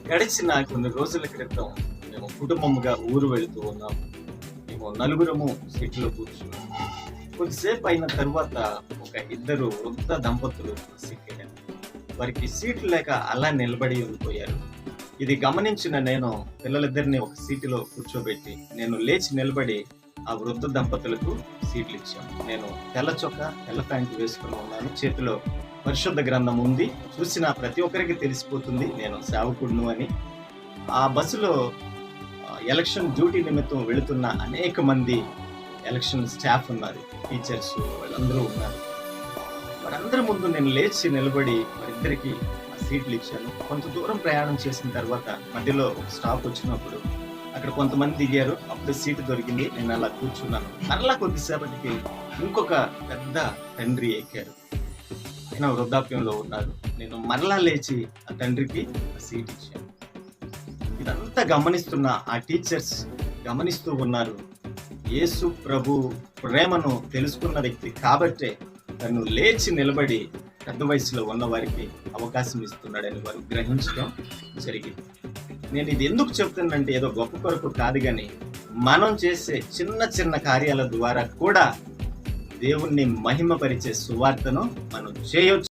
గడిచిన కొన్ని రోజుల క్రితం మేము కుటుంబముగా ఊరు వెళుతూ ఉన్నాం. మేము నలుగురము సీట్లో కూర్చున్నాం. కొద్దిసేపు అయిన తర్వాత ఒక ఇద్దరు వృద్ధ దంపతులు సిక్కారు. వారికి సీట్లు లేక అలా నిలబడి ఉండిపోయారు. ఇది గమనించిన నేను పిల్లలిద్దరిని ఒక సీటులో కూర్చోబెట్టి నేను లేచి నిలబడి ఆ వృద్ధ దంపతులకు సీట్లు ఇచ్చాను. నేను తెల్ల చొక్కా తెల్ల ప్యాంటు వేసుకుని ఉన్నాను. చేతిలో పరిశుద్ధ గ్రంథం ఉంది. చూసిన ప్రతి ఒక్కరికి తెలిసిపోతుంది నేను సేవకుడును అని. ఆ బస్సులో ఎలక్షన్ డ్యూటీ నిమిత్తం వెళుతున్న అనేక మంది ఎలక్షన్ స్టాఫ్ ఉన్నారు, టీచర్స్ వాళ్ళందరూ ఉన్నారు. వారందరి ముందు నేను లేచి నిలబడి వారిద్దరికి సీట్లు ఇచ్చాను. కొంత దూరం ప్రయాణం చేసిన తర్వాత మధ్యలో ఒక స్టాప్ వచ్చినప్పుడు అక్కడ కొంతమంది దిగారు. అప్పుడు సీటు దొరికింది. నేను అలా కూర్చున్నాను. మరలా కొద్దిసేపటికి ఇంకొక పెద్ద తండ్రి ఎక్కారు. ఆయన వృద్ధాప్యంలో ఉన్నారు. నేను మరలా లేచి ఆ తండ్రికి సీట్ ఇచ్చాను. ఇదంతా గమనిస్తున్న ఆ టీచర్స్ గమనిస్తూ ఉన్నారు. యేసు ప్రభు ప్రేమను తెలుసుకున్న వ్యక్తి కాబట్టే తను లేచి నిలబడి పెద్ద వయసులో ఉన్న వారికి అవకాశం ఇస్తున్నాడని వారు గ్రహించడం జరిగింది. నేను ఇది ఎందుకు చెప్తున్నానంటే ఏదో గొప్ప కొరకు కాదు, కానీ మనం చేసే చిన్న చిన్న కార్యాల ద్వారా కూడా దేవుణ్ణి మహిమపరిచే సువార్తను మనం చేయొచ్చు.